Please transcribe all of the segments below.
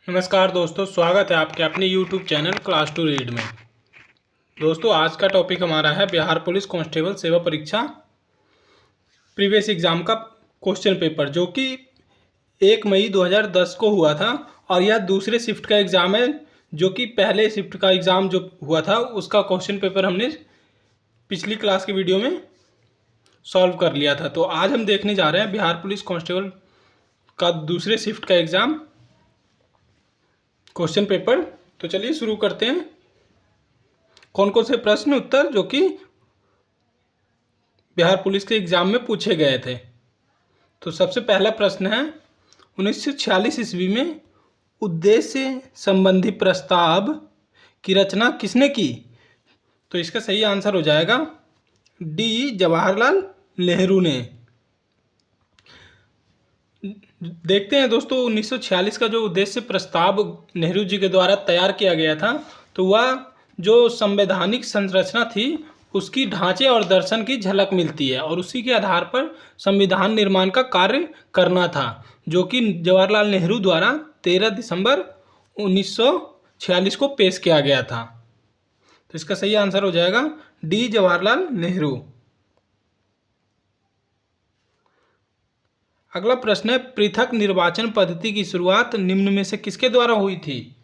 नमस्कार दोस्तों, स्वागत है आपके अपने YouTube channel class to read में। दोस्तों, आज का टॉपिक हमारा है बिहार पुलिस कांस्टेबल सेवा परीक्षा प्रीवियस एग्जाम का क्वेश्चन पेपर, जो कि 1 मई 2010 को हुआ था। और यह दूसरे शिफ्ट का एग्ज़ाम है, जो कि पहले शिफ्ट का एग्ज़ाम जो हुआ था उसका क्वेश्चन पेपर हमने पिछली क्लास की वीडियो में सॉल्व कर लिया था। तो आज हम देखने जा रहे हैं बिहार पुलिस कांस्टेबल का दूसरे शिफ्ट का एग्ज़ाम क्वेश्चन पेपर। तो चलिए शुरू करते हैं। कौन कौन से प्रश्न उत्तर जो कि बिहार पुलिस के एग्जाम में पूछे गए थे। तो सबसे पहला प्रश्न है, 1946 ईस्वी में उद्देश्य संबंधी प्रस्ताव की रचना किसने की? तो इसका सही आंसर हो जाएगा डी, जवाहरलाल नेहरू ने। देखते हैं दोस्तों, 1946 का जो उद्देश्य प्रस्ताव नेहरू जी के द्वारा तैयार किया गया था, तो वह जो संवैधानिक संरचना थी उसकी ढांचे और दर्शन की झलक मिलती है, और उसी के आधार पर संविधान निर्माण का कार्य करना था, जो कि जवाहरलाल नेहरू द्वारा 13 दिसंबर 1946 को पेश किया गया था। तो इसका सही आंसर हो जाएगा डी, जवाहरलाल नेहरू। अगला प्रश्न है, पृथक निर्वाचन पद्धति की शुरुआत निम्न में से किसके द्वारा हुई थी?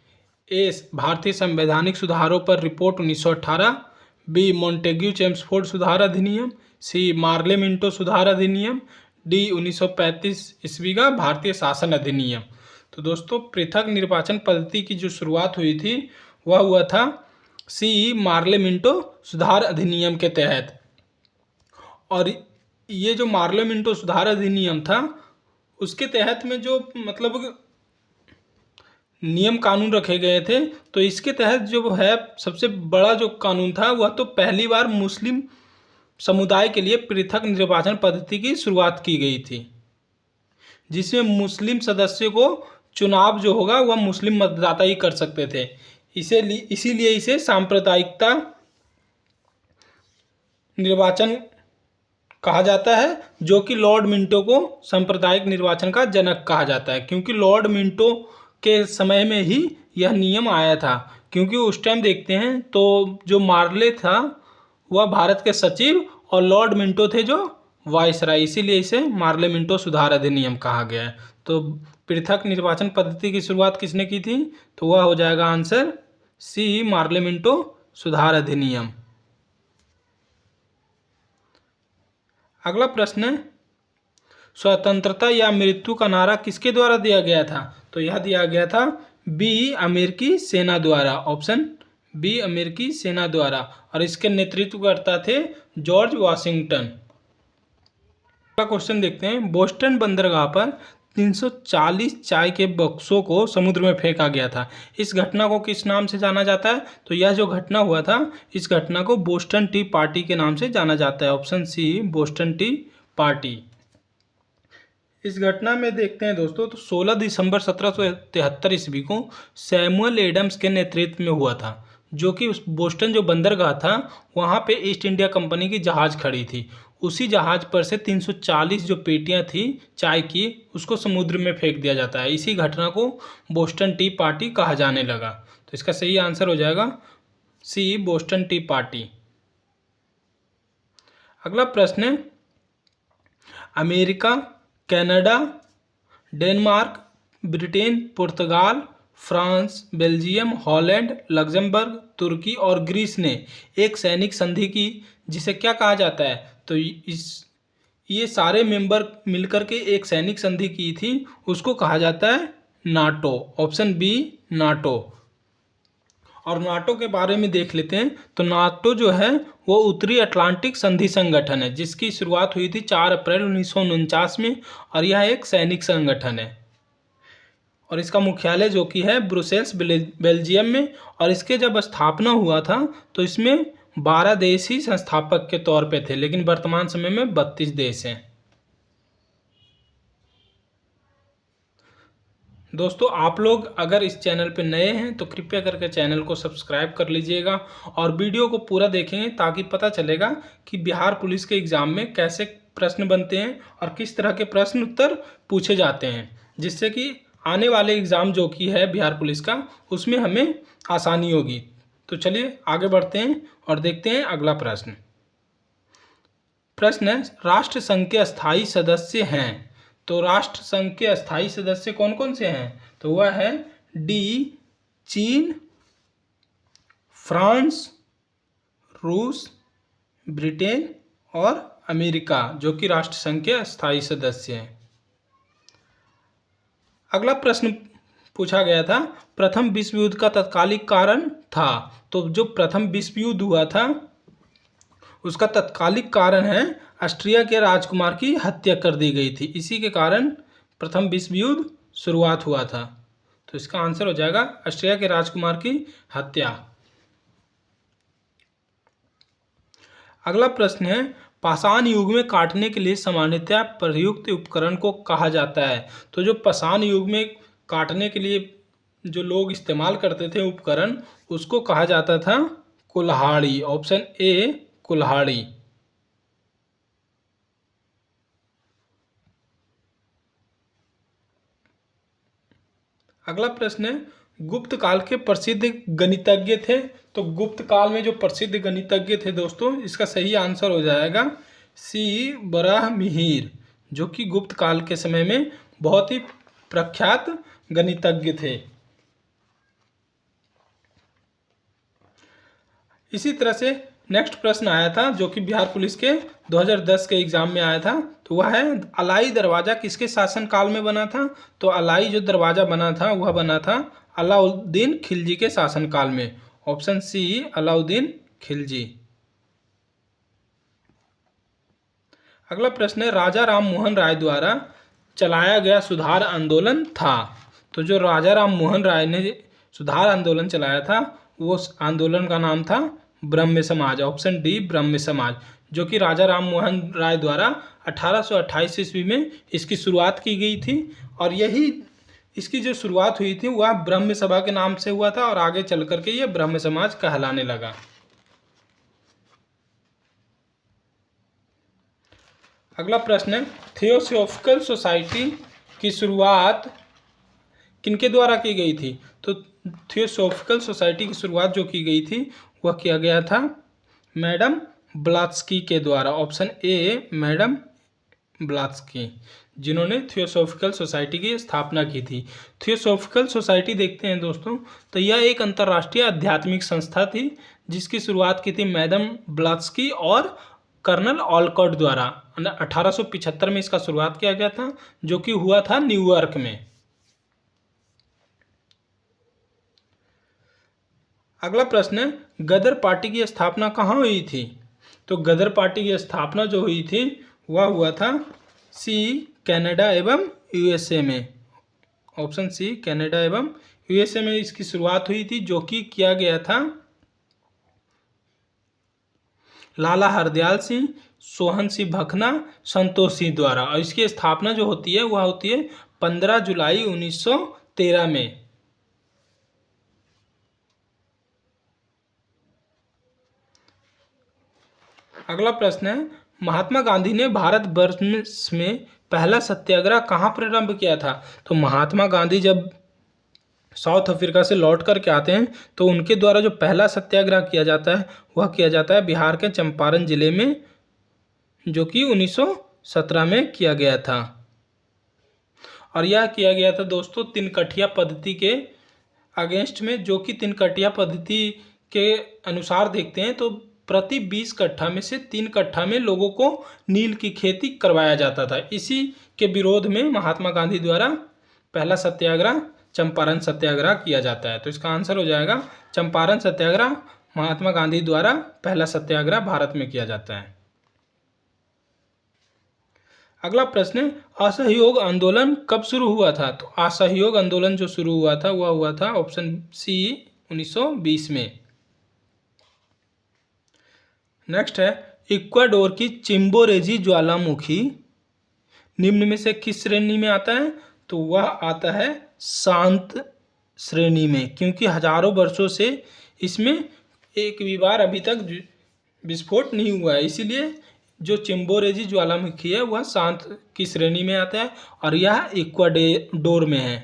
ए, भारतीय संवैधानिक सुधारों पर रिपोर्ट 1918, बी, मोंटेग्यू चेम्सफोर्ड सुधार अधिनियम, सी, मार्ले मिंटो सुधार अधिनियम, डी, 1935 ईस्वी का भारतीय शासन अधिनियम। तो दोस्तों, पृथक निर्वाचन पद्धति की जो शुरुआत हुई थी वह हुआ था सी, मार्ले मिंटो सुधार अधिनियम के तहत। और ये जो मार्ले मिंटो सुधार अधिनियम था उसके तहत में जो नियम कानून रखे गए थे, तो इसके तहत जो है सबसे बड़ा जो कानून था वह तो पहली बार मुस्लिम समुदाय के लिए पृथक निर्वाचन पद्धति की शुरुआत की गई थी, जिसमें मुस्लिम सदस्यों को चुनाव जो होगा वह मुस्लिम मतदाता ही कर सकते थे। इसीलिए इसे सांप्रदायिकता निर्वाचन कहा जाता है, जो कि लॉर्ड मिंटो को सांप्रदायिक निर्वाचन का जनक कहा जाता है, क्योंकि लॉर्ड मिंटो के समय में ही यह नियम आया था। क्योंकि उस टाइम देखते हैं तो जो मार्ले था वह भारत के सचिव और लॉर्ड मिंटो थे जो वायसराय, इसीलिए इसे मार्ले मिंटो सुधार अधिनियम कहा गया है। तो पृथक निर्वाचन पद्धति की शुरुआत किसने की थी? तो वह हो जाएगा आंसर सी, मार्ले मिंटो सुधार अधिनियम। अगला प्रश्न है, स्वतंत्रता या मृत्यु का नारा किसके द्वारा दिया गया था? तो यह दिया गया था बी, अमेरिकी सेना द्वारा। ऑप्शन बी, अमेरिकी सेना द्वारा, और इसके नेतृत्वकर्ता थे जॉर्ज वाशिंगटन। अगला क्वेश्चन देखते हैं, बोस्टन बंदरगाह पर 340 चाय के बक्सों को समुद्र में फेंका गया था। इस घटना को किस नाम से जाना जाता है? तो यह जो घटना हुआ था इस घटना को बोस्टन टी पार्टी के नाम से जाना जाता है। Option C, Boston tea party. इस घटना में देखते हैं दोस्तों, तो 16 दिसंबर 1773 ईस्वी को सैमुअल एडम्स के नेतृत्व में हुआ था, जो कि उस बोस्टन जो बंदरगाह था वहाँ पे ईस्ट इंडिया कंपनी की जहाज़ खड़ी थी। उसी जहाज़ पर से 340 जो पेटियाँ थी चाय की उसको समुद्र में फेंक दिया जाता है। इसी घटना को बोस्टन टी पार्टी कहा जाने लगा। तो इसका सही आंसर हो जाएगा सी, बोस्टन टी पार्टी। अगला प्रश्न है, अमेरिका, कनाडा, डेनमार्क, ब्रिटेन, पुर्तगाल, फ्रांस, बेल्जियम, हॉलैंड, लग्जमबर्ग, तुर्की और ग्रीस ने एक सैनिक संधि की, जिसे क्या कहा जाता है? तो ये सारे मेंबर मिलकर के एक सैनिक संधि की थी, उसको कहा जाता है नाटो। Option B, NATO. और नाटो के बारे में देख लेते हैं। तो नाटो जो है वो उत्तरी अटलांटिक संधि संगठन है, जिसकी शुरुआत हुई थी 4 अप्रैल 1949 में, और यह एक सैनिक संगठन है। और इसका मुख्यालय जो कि है ब्रुसेल्स, बेल्जियम में। और इसके जब स्थापना हुआ था तो इसमें 12 देश ही संस्थापक के तौर पे थे, लेकिन वर्तमान समय में 32 देश हैं। दोस्तों, आप लोग अगर इस चैनल पर नए हैं तो कृपया करके चैनल को सब्सक्राइब कर लीजिएगा और वीडियो को पूरा देखेंगे, ताकि पता चलेगा कि बिहार पुलिस के एग्ज़ाम में कैसे प्रश्न बनते हैं और किस तरह के प्रश्न उत्तर पूछे जाते हैं, जिससे कि आने वाले एग्ज़ाम जो कि है बिहार पुलिस का, उसमें हमें आसानी होगी। तो चलिए आगे बढ़ते हैं और देखते हैं अगला प्रश्न। प्रश्न है, राष्ट्रसंघ के अस्थायी सदस्य हैं। तो राष्ट्रसंघ के अस्थायी सदस्य कौन कौन से हैं? तो वह है डी, चीन, फ्रांस, रूस, ब्रिटेन और अमेरिका, जो कि राष्ट्रसंघ के अस्थायी सदस्य हैं। अगला प्रश्न पूछा गया था, प्रथम विश्व युद्ध का तत्कालिक कारण था। तो जो प्रथम विश्व युद्ध हुआ था उसका तत्कालिक कारण है ऑस्ट्रिया के राजकुमार की हत्या कर दी गई थी, इसी के कारण प्रथम विश्व युद्ध शुरुआत हुआ था। तो इसका आंसर हो जाएगा ऑस्ट्रिया के राजकुमार की हत्या। अगला प्रश्न है, पाषाण युग में काटने के लिए सामान्यतः प्रयुक्त उपकरण को कहा जाता है। तो जो पाषाण युग में काटने के लिए जो लोग इस्तेमाल करते थे उपकरण, उसको कहा जाता था कुल्हाड़ी। ऑप्शन ए कुल्हाड़ी। अगला प्रश्न है, गुप्त काल के प्रसिद्ध गणितज्ञ थे। तो गुप्त काल में जो प्रसिद्ध गणितज्ञ थे दोस्तों, इसका सही आंसर हो जाएगा सी बराहमिहिर, जो कि गुप्त काल के समय में बहुत ही प्रख्यात गणितज्ञ थे। इसी तरह से नेक्स्ट प्रश्न आया था जो कि बिहार पुलिस के 2010 के एग्जाम में आया था। तो वह है, अलाई दरवाज़ा किसके शासनकाल में बना था? तो अलाई जो दरवाज़ा बना था वह बना था अलाउद्दीन खिलजी के शासनकाल में। Option C Alauddin Khilji. अगला प्रश्न है, राजा राम मोहन राय द्वारा चलाया गया सुधार आंदोलन था। तो जो राजा राम मोहन राय ने सुधार आंदोलन चलाया था, वो आंदोलन का नाम था ब्रह्म समाज। ऑप्शन डी ब्रह्म समाज, जो कि राजा राम मोहन राय द्वारा 1828 ईस्वी में इसकी शुरुआत की गई थी। और यही इसकी जो शुरुआत हुई थी वह ब्रह्म सभा के नाम से हुआ था और आगे चल करके ये ब्रह्म समाज कहलाने लगा। अगला प्रश्न है, थियोसॉफिकल सोसाइटी की शुरुआत किनके द्वारा की गई थी? तो थियोसॉफिकल सोसाइटी की शुरुआत जो की गई थी वह किया गया था मैडम ब्लात्स्की के द्वारा। ऑप्शन ए मैडम ब्लात्स्की, जिन्होंने थियोसॉफिकल सोसाइटी की स्थापना की थी। थियोसॉफिकल सोसाइटी देखते हैं दोस्तों, तो यह एक अंतर्राष्ट्रीय आध्यात्मिक संस्था थी जिसकी शुरुआत की थी मैडम ब्लात्स्की और कर्नल ऑलकॉट द्वारा। 1875 में इसका शुरुआत किया गया था, जो कि हुआ था न्यूयॉर्क में। अगला प्रश्न है, गदर पार्टी की स्थापना कहाँ हुई थी? तो गदर पार्टी की स्थापना जो हुई थी वह हुआ था सी कनाडा एवं यूएसए में। ऑप्शन सी कनाडा एवं यूएसए में इसकी शुरुआत हुई थी, जो कि किया गया था लाला हरदयाल सिंह, सोहन सिंह भखना, संतोष सिंह द्वारा। और इसकी स्थापना जो होती है वह होती है 15 जुलाई 1913 में। अगला प्रश्न है, महात्मा गांधी ने भारत वर्ष में पहला सत्याग्रह कहाँ प्रारंभ किया था? तो महात्मा गांधी जब साउथ अफ्रीका से लौट कर के आते हैं तो उनके द्वारा जो पहला सत्याग्रह किया जाता है वह किया जाता है बिहार के चंपारण जिले में, जो कि 1917 में किया गया था। और यह किया गया था दोस्तों तिनकठिया पद्धति के अगेंस्ट में, जो कि तिनकठिया पद्धति के अनुसार देखते हैं तो प्रति 20 कट्ठा में से 3 कट्ठा में लोगों को नील की खेती करवाया जाता था। इसी के विरोध में महात्मा गांधी द्वारा पहला सत्याग्रह चंपारण सत्याग्रह किया जाता है। तो इसका आंसर हो जाएगा चंपारण सत्याग्रह, महात्मा गांधी द्वारा पहला सत्याग्रह भारत में किया जाता है। अगला प्रश्न है, असहयोग आंदोलन कब शुरू हुआ था? तो असहयोग आंदोलन जो शुरू हुआ था वह हुआ था ऑप्शन सी 1920 में। नेक्स्ट है, इक्वाडोर की चिम्बोरेजी ज्वालामुखी निम्न में से किस श्रेणी में आता है? तो वह आता है शांत श्रेणी में, क्योंकि हजारों वर्षों से इसमें एक भी बार अभी तक विस्फोट नहीं हुआ है, इसीलिए जो चिम्बोरेजी ज्वालामुखी है वह शांत की श्रेणी में आता है और यह इक्वाडोर में है।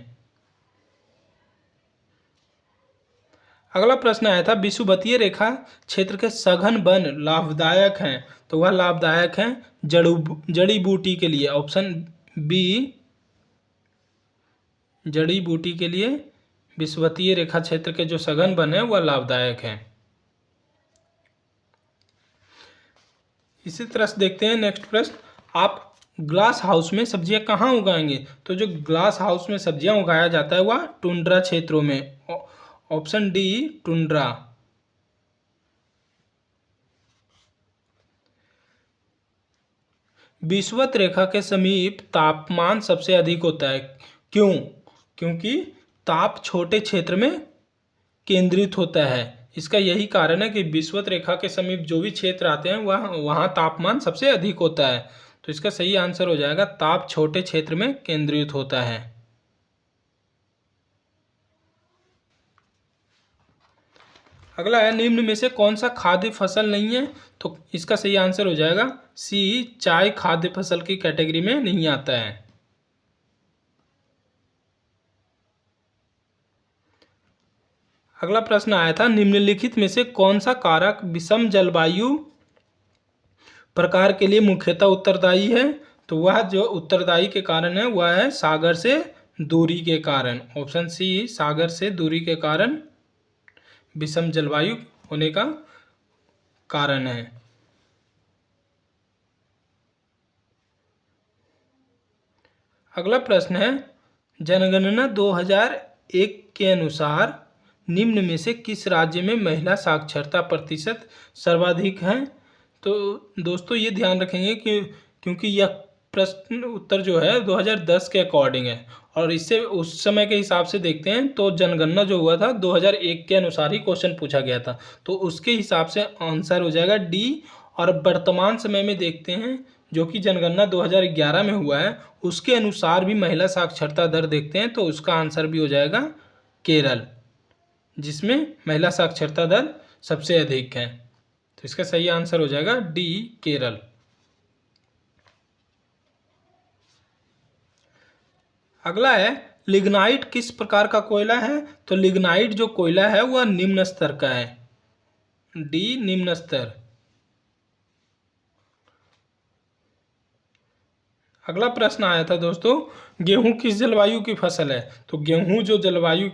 अगला प्रश्न आया था विषुवतीय रेखा क्षेत्र के सघन वन लाभदायक हैं, तो वह लाभदायक हैं जड़ी बूटी के लिए। ऑप्शन बी जड़ी बूटी के लिए विषुवतीय रेखा क्षेत्र के जो सघन वन है वह लाभदायक हैं। इसी तरह से देखते हैं नेक्स्ट प्रश्न, आप ग्लास हाउस में सब्जियां कहाँ उगाएंगे? तो जो ग्लास हाउस में सब्जियां उगाया जाता है वह टुंड्रा क्षेत्रों में। Option D tundra. विषुवत रेखा के समीप तापमान सबसे अधिक होता है, क्यों? क्योंकि ताप छोटे क्षेत्र में केंद्रित होता है। इसका यही कारण है कि विषुवत रेखा के समीप जो भी क्षेत्र आते हैं वहाँ तापमान सबसे अधिक होता है। तो इसका सही आंसर हो जाएगा ताप छोटे क्षेत्र में केंद्रित होता है। अगला है निम्न में से कौन सा खाद्य फसल नहीं है? तो इसका सही आंसर हो जाएगा सी, चाय खाद्य फसल की कैटेगरी में नहीं आता है। अगला प्रश्न आया था निम्नलिखित में से कौन सा कारक विषम जलवायु प्रकार के लिए मुख्यतः उत्तरदायी है? तो वह जो उत्तरदायी के कारण है वह है सागर से दूरी के कारण। ऑप्शन सी सागर से दूरी के कारण विषम जलवायु होने का कारण है। अगला प्रश्न है जनगणना 2001 के अनुसार निम्न में से किस राज्य में महिला साक्षरता प्रतिशत सर्वाधिक है? तो दोस्तों ये ध्यान रखेंगे कि क्योंकि यह प्रश्न उत्तर जो है 2010 के अकॉर्डिंग है और इससे उस समय के हिसाब से देखते हैं तो जनगणना जो हुआ था 2001 के अनुसार ही क्वेश्चन पूछा गया था, तो उसके हिसाब से आंसर हो जाएगा डी। और वर्तमान समय में देखते हैं जो कि जनगणना 2011 में हुआ है उसके अनुसार भी महिला साक्षरता दर देखते हैं तो उसका आंसर भी हो जाएगा केरल, जिसमें महिला साक्षरता दर सबसे अधिक है। तो इसका सही आंसर हो जाएगा डी केरल। अगला है लिग्नाइट किस प्रकार का कोयला है? तो लिग्नाइट जो कोयला है वह निम्न स्तर का है, डी निम्न स्तर। अगला प्रश्न आया था दोस्तों गेहूं किस जलवायु की फसल है? तो गेहूं जो जलवायु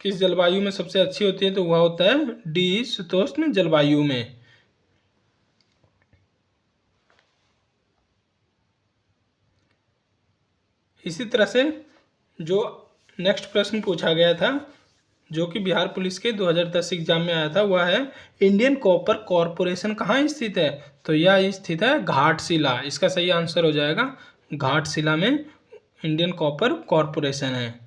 किस जलवायु में सबसे अच्छी होती है? तो वह होता है डी शीतोष्ण जलवायु में। इसी तरह से जो नेक्स्ट प्रश्न पूछा गया था जो कि बिहार पुलिस के 2010 एग्जाम में आया था वह है इंडियन कॉपर कॉरपोरेशन कहाँ स्थित है? तो यह स्थित है घाटशिला। इसका सही आंसर हो जाएगा घाटशिला में इंडियन कॉपर कॉरपोरेशन है।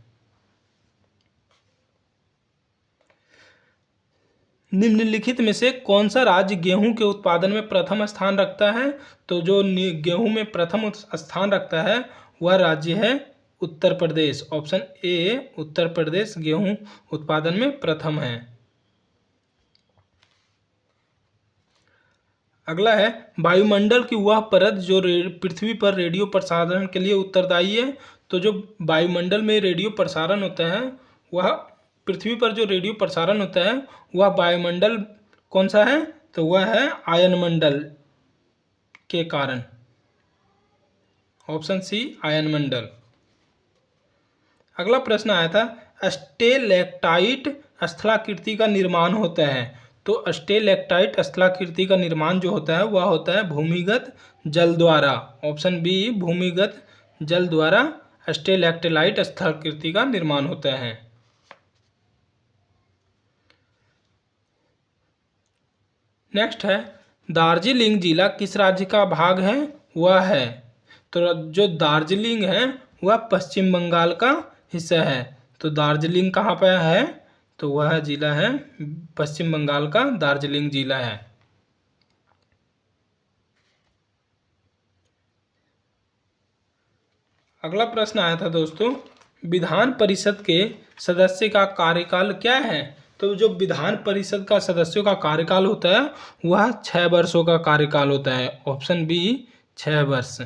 निम्नलिखित में से कौन सा राज्य गेहूं के उत्पादन में प्रथम स्थान रखता है? तो जो गेहूं में प्रथम स्थान रखता है वह राज्य है उत्तर प्रदेश। ऑप्शन ए उत्तर प्रदेश गेहूं उत्पादन में प्रथम है। अगला है वायुमंडल की वह परत जो पृथ्वी पर रेडियो प्रसारण के लिए उत्तरदायी है। तो जो वायुमंडल में रेडियो प्रसारण होता है वह पृथ्वी पर जो रेडियो प्रसारण होता है वह वायुमंडल कौन सा है? तो वह है आयनमंडल के कारण। ऑप्शन सी आयनमंडल। अगला प्रश्न आया था स्टेलेक्टाइट स्थलाकृति का निर्माण होता है। तो स्टेलेक्टाइट स्थलाकृति का निर्माण जो होता है वह होता है भूमिगत जल द्वारा। ऑप्शन बी भूमिगत जल द्वारा स्टेलेक्टाइट स्थलाकृति का निर्माण होता है। नेक्स्ट है दार्जिलिंग जिला किस राज्य का भाग है? वह है तो जो दार्जिलिंग है वह पश्चिम बंगाल का हिस्सा है। तो दार्जिलिंग कहाँ पर है? तो वह जिला है पश्चिम बंगाल का दार्जिलिंग जिला है। अगला प्रश्न आया था दोस्तों विधान परिषद के सदस्य का कार्यकाल क्या है? तो जो विधान परिषद का सदस्यों का कार्यकाल होता है वह 6 वर्षों का कार्यकाल होता है। ऑप्शन बी 6 वर्ष।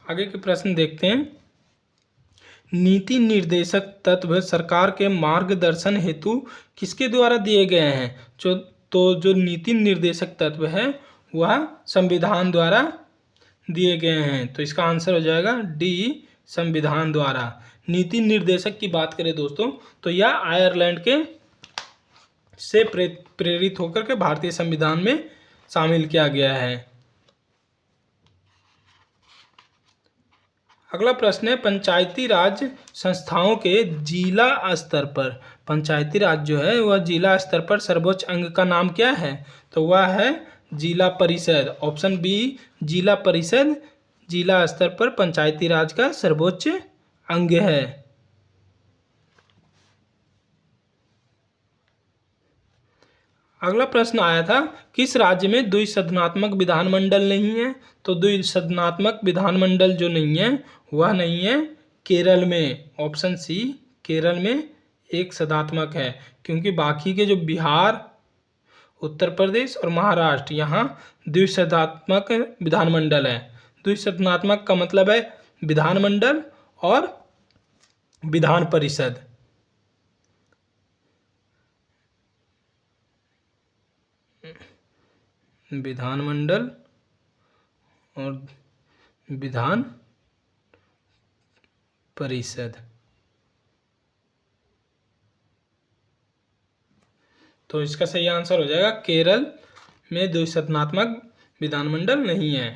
आगे के प्रश्न देखते हैं नीति निर्देशक तत्व सरकार के मार्गदर्शन हेतु किसके द्वारा दिए गए हैं? जो नीति निर्देशक तत्व है वह संविधान द्वारा दिए गए हैं। तो इसका आंसर हो जाएगा डी, संविधान द्वारा। नीति निर्देशक की बात करें दोस्तों तो यह आयरलैंड के से प्रेरित होकर के भारतीय संविधान में शामिल किया गया है। अगला प्रश्न है, पंचायती राज संस्थाओं के जिला स्तर पर, पंचायती राज जो है वह जिला स्तर पर सर्वोच्च अंग का नाम क्या है? तो वह है जिला परिषद। ऑप्शन बी, जिला परिषद जिला स्तर पर पंचायती राज का सर्वोच्च अंग है। अगला प्रश्न आया था, किस राज्य में द्विसदनात्मक विधानमंडल नहीं है? तो द्विसदनात्मक विधानमंडल जो नहीं है वह नहीं है केरल में। ऑप्शन सी, केरल में एक सदात्मक है, क्योंकि बाकी के जो बिहार, उत्तर प्रदेश और महाराष्ट्र यहाँ द्विसदनात्मक विधानमंडल है। द्विसदनात्मक का मतलब है विधानमंडल और विधान परिषद। विधानमंडल और विधान परिषद। तो इसका सही आंसर हो जाएगा केरल में द्विसदनात्मक विधानमंडल नहीं है।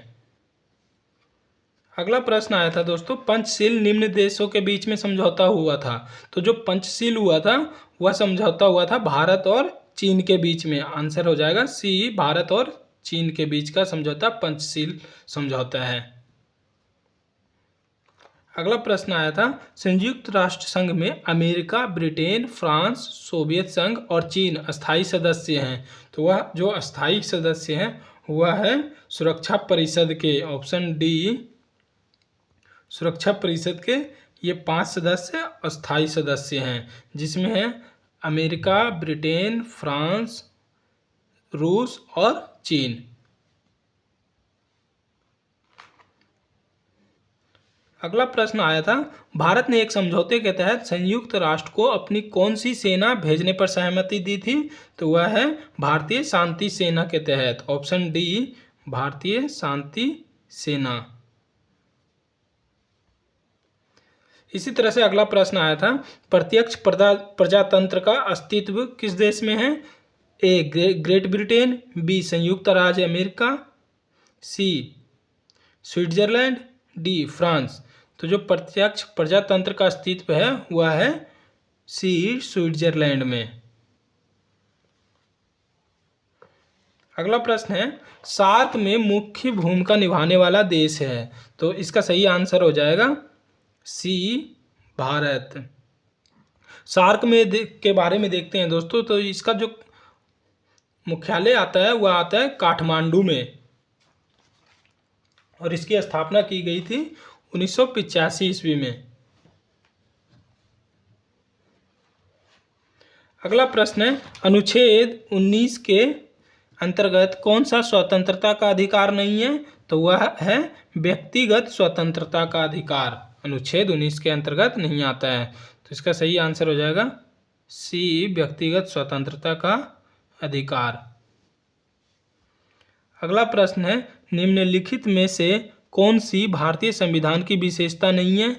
अगला प्रश्न आया था दोस्तों, पंचशील निम्न देशों के बीच में समझौता हुआ था। तो जो पंचशील हुआ था वह समझौता हुआ था भारत और चीन के बीच में। आंसर हो जाएगा सी, भारत और चीन के बीच का समझौता पंचशील समझौता है। अगला प्रश्न आया था, संयुक्त राष्ट्र संघ में अमेरिका, ब्रिटेन, फ्रांस, सोवियत संघ और चीन अस्थायी सदस्य हैं। तो वह जो अस्थायी सदस्य हैं वह है सुरक्षा परिषद के। ऑप्शन डी, सुरक्षा परिषद के ये 5 सदस्य अस्थायी सदस्य हैं, जिसमें है अमेरिका, ब्रिटेन, फ्रांस, रूस और चीन। अगला प्रश्न आया था, भारत ने एक समझौते के तहत संयुक्त राष्ट्र को अपनी कौन सी सेना भेजने पर सहमति दी थी? तो वह है भारतीय शांति सेना के तहत। ऑप्शन डी, भारतीय शांति सेना। इसी तरह से अगला प्रश्न आया था, प्रत्यक्ष प्रजातंत्र का अस्तित्व किस देश में है? ए, ग्रेट ब्रिटेन, बी, संयुक्त राज्य अमेरिका, सी, स्विट्जरलैंड, डी, फ्रांस। तो जो प्रत्यक्ष प्रजातंत्र का अस्तित्व है वह है सी, स्विट्जरलैंड में। अगला प्रश्न है, सार्क में मुख्य भूमिका निभाने वाला देश है। तो इसका सही आंसर हो जाएगा सी, भारत। सार्क में के बारे में देखते हैं दोस्तों। तो इसका जो मुख्यालय आता है वह आता है काठमांडू में, और इसकी स्थापना की गई थी 1985 ईस्वी में। अगला प्रश्न है, अनुच्छेद 19 के अंतर्गत कौन सा स्वतंत्रता का अधिकार नहीं है? तो वह है व्यक्तिगत स्वतंत्रता का अधिकार। अनुच्छेद 19 के अंतर्गत नहीं आता है। तो इसका सही आंसर हो जाएगा सी, व्यक्तिगत स्वतंत्रता का अधिकार। अगला प्रश्न है, निम्नलिखित में से कौन सी भारतीय संविधान की विशेषता नहीं है?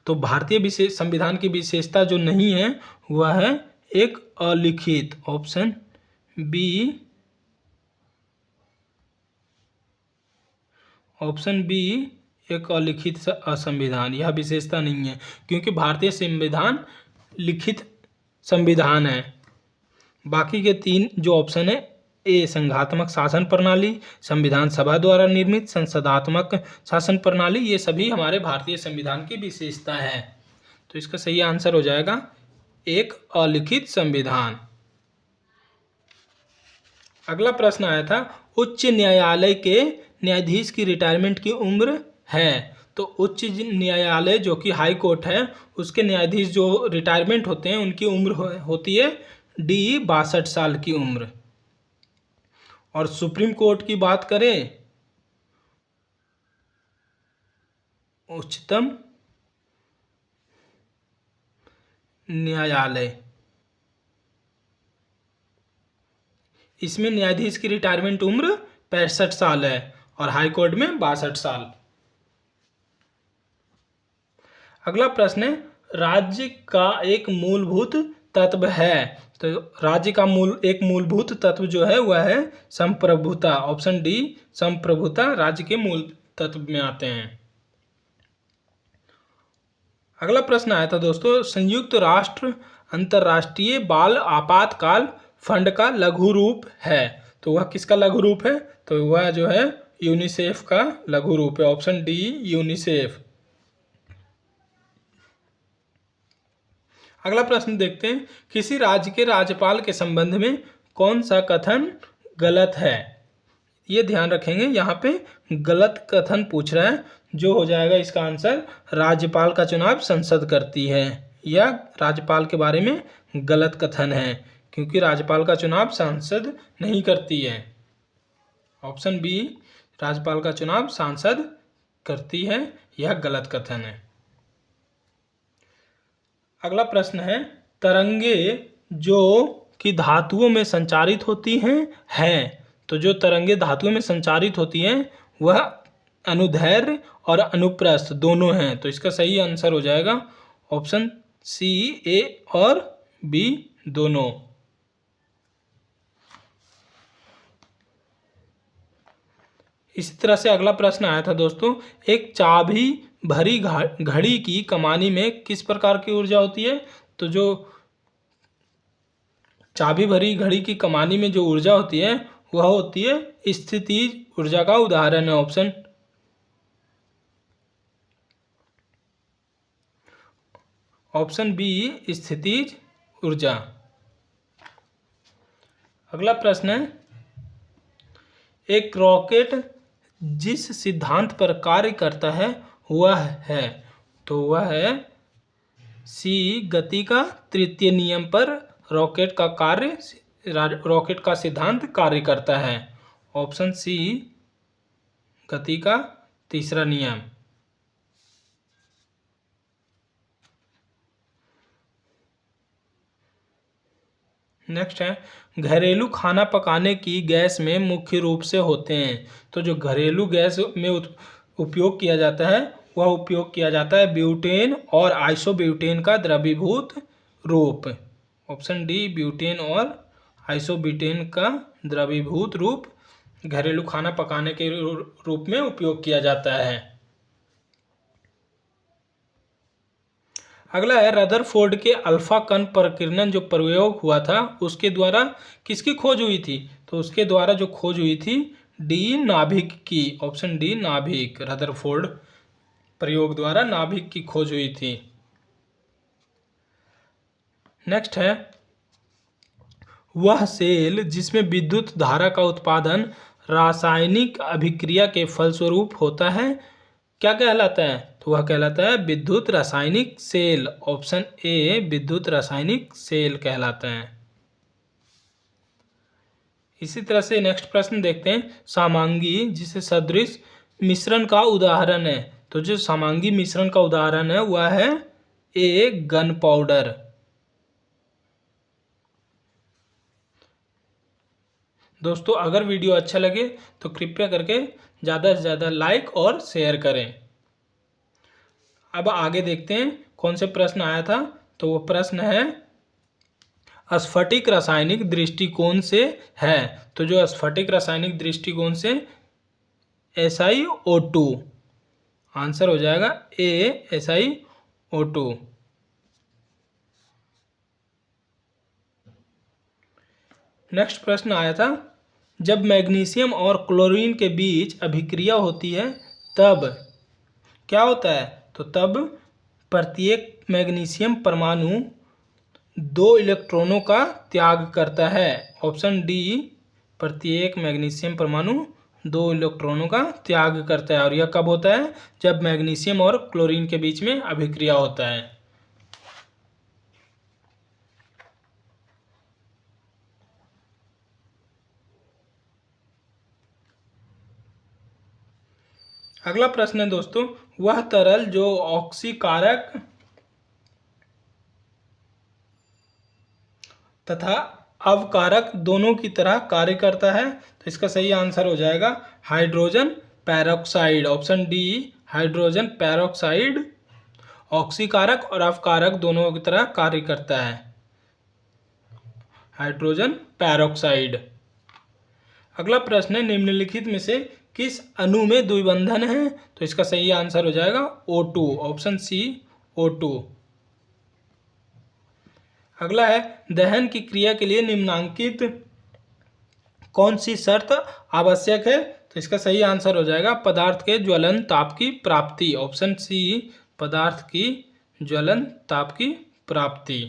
तो भारतीय संविधान की विशेषता जो नहीं है वह है एक अलिखित। ऑप्शन बी, ऑप्शन बी, एक अलिखित संविधान। यह विशेषता नहीं है, क्योंकि भारतीय संविधान लिखित संविधान है। बाकी के 3 जो ऑप्शन है, ए, संघात्मक शासन प्रणाली, संविधान सभा द्वारा निर्मित संसदात्मक शासन प्रणाली, ये सभी हमारे भारतीय संविधान की विशेषता है। तो इसका सही आंसर हो जाएगा एक अलिखित संविधान। अगला प्रश्न आया था, उच्च न्यायालय के न्यायाधीश की रिटायरमेंट की उम्र है। तो उच्च न्यायालय जो कि हाई कोर्ट है उसके न्यायाधीश जो रिटायरमेंट होते हैं उनकी उम्र होती है डी, 62 साल की उम्र। और सुप्रीम कोर्ट की बात करें, उच्चतम न्यायालय। इसमें न्यायाधीश की रिटायरमेंट उम्र 65 साल है और हाई कोर्ट में 62 साल। अगला प्रश्न है, राज्य का एक मूलभूत तत्व है। तो राज्य का एक मूलभूत तत्व जो है वह है संप्रभुता। ऑप्शन डी, संप्रभुता राज्य के मूल तत्व में आते हैं। अगला प्रश्न आया था दोस्तों, संयुक्त राष्ट्र अंतर्राष्ट्रीय बाल आपातकाल फंड का लघु रूप है। तो वह किसका लघु रूप है? तो वह जो है यूनिसेफ का लघु रूप है। Option D, UNICEF. अगला प्रश्न देखते हैं, किसी राज्य के राज्यपाल के संबंध में कौन सा कथन गलत है? ये ध्यान रखेंगे, यहाँ पे गलत कथन पूछ रहा है। जो हो जाएगा इसका आंसर, राज्यपाल का चुनाव संसद करती है। यह राज्यपाल के बारे में गलत कथन है, क्योंकि राज्यपाल का चुनाव संसद नहीं करती है। ऑप्शन बी, राज्यपाल का चुनाव संसद करती है, यह गलत कथन है। अगला प्रश्न है, तरंगे जो कि धातुओं में संचारित होती हैं तो जो तरंगे धातुओं में संचारित होती हैं वह अनुदैर्ध्य और अनुप्रस्थ दोनों हैं। तो इसका सही आंसर हो जाएगा ऑप्शन सी, ए और बी दोनों। इसी तरह से अगला प्रश्न आया था दोस्तों, एक चाबी भरी घड़ी की कमानी में किस प्रकार की ऊर्जा होती है? तो जो चाबी भरी घड़ी की कमानी में जो ऊर्जा होती है वह होती है स्थितिज ऊर्जा का उदाहरण है। ऑप्शन बी, स्थितिज ऊर्जा। अगला प्रश्न है, एक रॉकेट जिस सिद्धांत पर कार्य करता है वह है। तो वह है सी, गति का तृतीय नियम पर रॉकेट का सिद्धांत कार्य करता है। ऑप्शन सी, गति का तीसरा नियम। नेक्स्ट है, घरेलू खाना पकाने की गैस में मुख्य रूप से होते हैं। तो जो घरेलू गैस में उपयोग किया जाता है वह उपयोग किया जाता है ब्यूटेन और आइसोब्यूटेन का द्रवीभूत रूप। ऑप्शन डी, ब्यूटेन और आइसोब्यूटेन का द्रवीभूत रूप घरेलू खाना पकाने के रूप में उपयोग किया जाता है। अगला है, रदरफोर्ड के अल्फा कण प्रकीर्णन जो प्रयोग हुआ था उसके द्वारा किसकी खोज हुई थी? तो उसके द्वारा जो खोज हुई थी डी, नाभिक की। ऑप्शन डी, नाभिक। रदरफोर्ड प्रयोग द्वारा नाभिक की खोज हुई थी। नेक्स्ट है, वह सेल जिसमें विद्युत धारा का उत्पादन रासायनिक अभिक्रिया के फलस्वरूप होता है क्या कहलाता है? तो वह कहलाता है विद्युत रासायनिक सेल। ऑप्शन ए, विद्युत रासायनिक सेल कहलाता है। इसी तरह से नेक्स्ट प्रश्न देखते हैं, समांगी जिसे सदृश मिश्रण का उदाहरण है। तो जो समांगी मिश्रण का उदाहरण है वह है ए, गन पाउडर। दोस्तों अगर वीडियो अच्छा लगे तो कृपया करके ज़्यादा से ज़्यादा लाइक और शेयर करें। अब आगे देखते हैं कौन से प्रश्न आया था। तो वो प्रश्न है, स्फटिक रासायनिक दृष्टिकोण से है। तो जो स्फटिक रासायनिक दृष्टिकोण से SiO2, आंसर हो जाएगा ए, SiO2। नेक्स्ट प्रश्न आया था, जब मैग्नीशियम और क्लोरीन के बीच अभिक्रिया होती है तब क्या होता है? तो तब प्रत्येक मैग्नीशियम परमाणु 2 इलेक्ट्रॉनों का त्याग करता है। ऑप्शन डी, प्रत्येक मैग्नीशियम परमाणु 2 इलेक्ट्रॉनों का त्याग करता है। और यह कब होता है? जब मैग्नीशियम और क्लोरीन के बीच में अभिक्रिया होता है। अगला प्रश्न है दोस्तों, वह तरल जो ऑक्सीकारक तथा अवकारक दोनों की तरह कार्य करता है। तो इसका सही आंसर हो जाएगा hydrogen peroxide, option D hydrogen peroxide ऑक्सीकारक और अवकारक दोनों की तरह कार्य करता है, हाइड्रोजन पेरोक्साइड। अगला प्रश्न है, निम्नलिखित में से किस अणु में द्विबंधन है? तो इसका सही आंसर हो जाएगा O2, ऑप्शन सी O2। अगला है, दहन की क्रिया के लिए निम्नांकित कौन सी शर्त आवश्यक है? तो इसका सही आंसर हो जाएगा पदार्थ के ज्वलन ताप की प्राप्ति, ऑप्शन सी पदार्थ की ज्वलन ताप की प्राप्ति।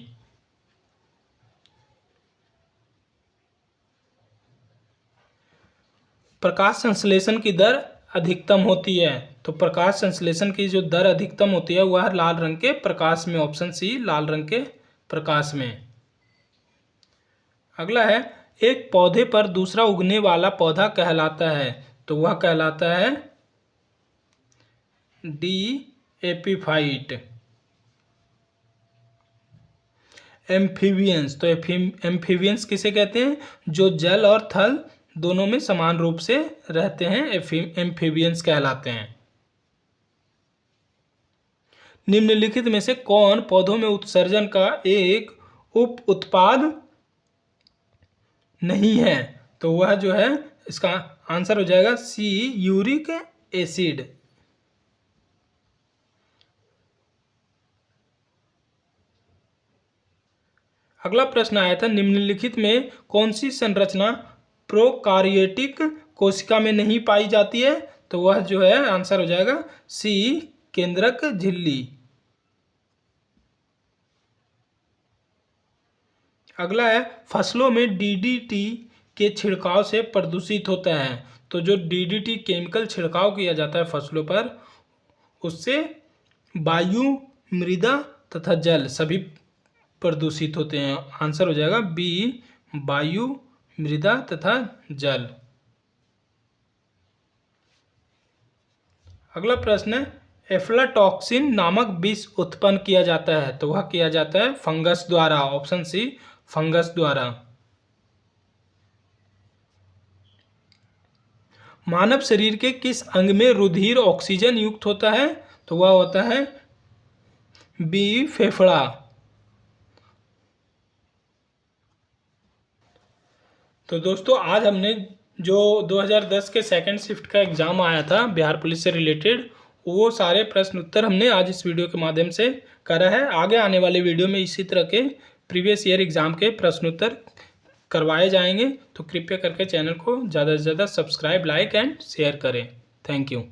प्रकाश संश्लेषण की दर अधिकतम होती है, तो प्रकाश संश्लेषण की जो दर अधिकतम होती है वह लाल रंग के प्रकाश में, ऑप्शन सी लाल रंग के प्रकाश में। अगला है, एक पौधे पर दूसरा उगने वाला पौधा कहलाता है, तो वह कहलाता है डी एपीफाइट। एम्फीबियंस, तो एम्फीबियंस किसे कहते हैं? जो जल और थल दोनों में समान रूप से रहते हैं, एम्फीबियंस कहलाते हैं। निम्नलिखित में से कौन पौधों में उत्सर्जन का एक उप उत्पाद नहीं है? तो वह जो है, इसका आंसर हो जाएगा सी यूरिक एसिड। अगला प्रश्न आया था, निम्नलिखित में कौन सी संरचना प्रोकार्योटिक कोशिका में नहीं पाई जाती है? तो वह जो है आंसर हो जाएगा सी केंद्रक झिल्ली। अगला है, फसलों में डीडीटी के छिड़काव से प्रदूषित होता है, तो जो डीडीटी केमिकल छिड़काव किया जाता है फसलों पर, उससे वायु, मृदा तथा जल सभी प्रदूषित होते हैं। आंसर हो जाएगा बी वायु, मृदा तथा जल। अगला प्रश्न है, एफ्लाटॉक्सिन नामक विष उत्पन्न किया जाता है, तो वह किया जाता है फंगस द्वारा, ऑप्शन सी फंगस द्वारा। मानव शरीर के किस अंग में रुधिर ऑक्सीजन युक्त होता है? तो वह होता है बी फेफड़ा। तो दोस्तों, आज हमने जो 2010 के सेकंड शिफ्ट का एग्ज़ाम आया था बिहार पुलिस से रिलेटेड, वो सारे प्रश्न उत्तर हमने आज इस वीडियो के माध्यम से करा है। आगे आने वाले वीडियो में इसी तरह के प्रीवियस ईयर एग्ज़ाम के प्रश्न उत्तर करवाए जाएंगे, तो कृपया करके चैनल को ज़्यादा से ज़्यादा सब्सक्राइब, लाइक एंड शेयर करें। Thank you.